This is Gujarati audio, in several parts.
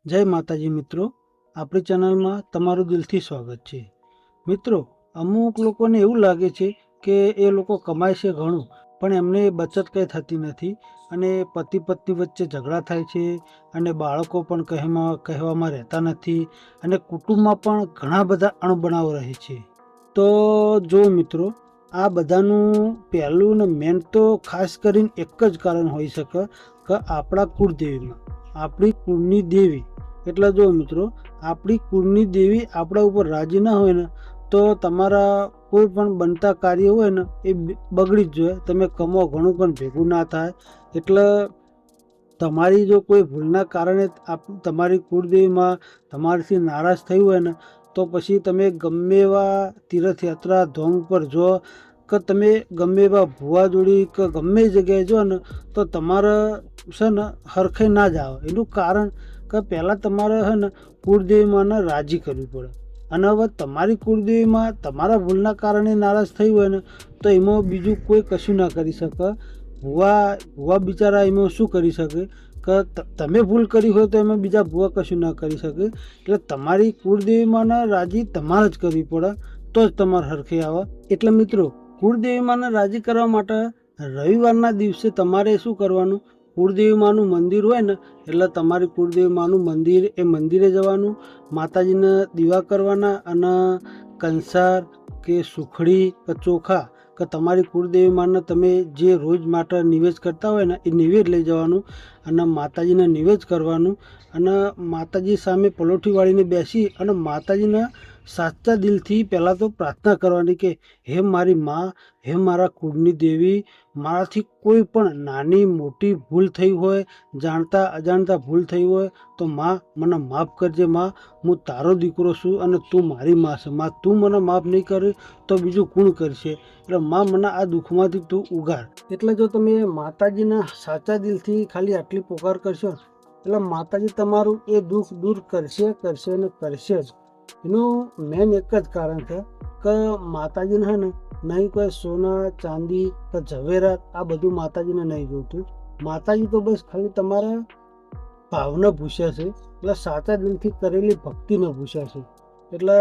જય માતાજી મિત્રો, આપણી ચેનલમાં તમારું દિલથી સ્વાગત છે। મિત્રો, અમુક લોકોને એવું લાગે છે કે એ લોકો કમાય છે ઘણું, પણ એમને બચત કંઈ થતી નથી અને પતિ પત્ની વચ્ચે ઝઘડા થાય છે અને બાળકો પણ કહેવામાં રહેતા નથી અને કુટુંબમાં પણ ઘણા બધા અણબનાવ રહે છે। તો જો મિત્રો, આ બધાનું પહેલું ને મેન તો ખાસ કરીને એક જ કારણ હોઈ શકે કે આપણા કુળદેવીમાં, આપણી કુળની દેવી એટલે જો મિત્રો, આપણી કુળની દેવી આપણા ઉપર રાજી ના હોય ને તો તમારા કોઈ પણ બનતા કાર્ય હોય ને એ બગડી જ જોઈએ। તમે કમો ઘણું પણ ભેગું ના થાય। એટલે તમારી જો કોઈ ભૂલના કારણે તમારી કુળદેવીમાં તમારાથી નારાજ થયું હોય ને તો પછી તમે ગમે એવા તીર્થયાત્રા ધામ ઉપર જો કે તમે ગમે એવા ભુવા જોડી કે ગમે એ જગ્યાએ જો ને તો તમારે છે ને હરખાઈ ના જ આવે। એનું કારણ કે પહેલાં તમારે છે ને કુળદેવીમાંને રાજી કરવી પડે અને હવે તમારી કુળદેવીમાં તમારા ભૂલના કારણે નારાજ થઈ હોય ને તો એમાં બીજું કોઈ કશું ના કરી શકે। ભુવા બિચારા એમાં શું કરી શકે કે તમે ભૂલ કરી હોય તો એમાં બીજા ભુવા કશું ના કરી શકે। એટલે તમારી કુળદેવીમાંને રાજી તમારે જ કરવી પડે તો જ તમારે હરખી આવે। એટલે મિત્રો, કુળદેવીમાંને રાજી કરવા માટે રવિવારના દિવસે તમારે શું કરવાનું, કુળદેવી માનું મંદિર હોય ને એટલે તમારી કુળદેવી માનું મંદિર, એ મંદિરે જવાનું, માતાજીને દીવા કરવાના અને કંસાર કે સુખડી કે ચોખા કે તમારી કુળદેવી માને તમે જે રોજ માટે નિવેદ કરતા હોય ને એ નિવેદ લઈ જવાનું અને માતાજીને નિવેદ કરવાનું અને માતાજી સામે પલોઠી વાળીને બેસી અને માતાજીને સાચા દિલથી પહેલાં તો પ્રાર્થના કરવાની કે હે મારી માં, હે મારા કુળની દેવી, મારાથી કોઈ પણ નાની મોટી ભૂલ થઈ હોય, જાણતા અજાણતા ભૂલ થઈ હોય તો માં મને માફ કરજે। માં, હું તારો દીકરો છું અને તું મારી માં છે। માં, તું મને માફ નહીં કરે તો બીજું કોણ કરશે? એટલે માં, મને આ દુઃખમાંથી તું ઉગાર। એટલે જો તમે માતાજીના સાચા દિલથી ખાલી આટલી પોકાર કરશો એટલે માતાજી તમારું એ દુઃખ દૂર કરશે અને કરશે જ। એનું મેન એક જ કારણ છે કે માતાજીને છે ને નહીં કોઈ સોના ચાંદી કે ઝવેરાત આ બધું માતાજીને નહીં જોઈતું। માતાજી તો બસ ખાલી તમારા ભાવને પૂછ્યા છે, એટલે સાચા દિલથી કરેલી ભક્તિને પૂછ્યા છે। એટલે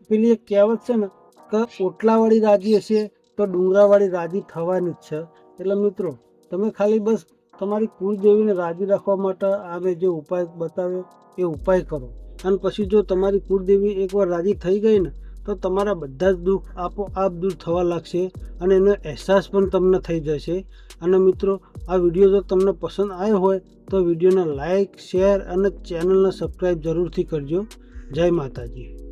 પેલી એક કહેવત છે ને કે ઓટલાવાળી રાજી હશે તો ડુંગરાવાળી રાજી થવાની જ છે। એટલે મિત્રો, તમે ખાલી બસ તમારી કુળદેવીને રાજી રાખવા માટે આ મેં જે ઉપાય બતાવ્યો એ ઉપાય કરો અને પછી જો તમારી કુળદેવી એકવાર રાજી થઈ ગઈ ને તો તમારા બધા જ દુઃખ આપોઆપ દૂર થવા લાગશે અને એનો અહેસાસ પણ તમને થઈ જશે। અને મિત્રો, આ વિડીયો જો તમને પસંદ આવ્યો હોય તો વિડીયોને લાઈક, શેર અને ચેનલને સબસ્ક્રાઈબ જરૂરથી કરજો। જય માતાજી।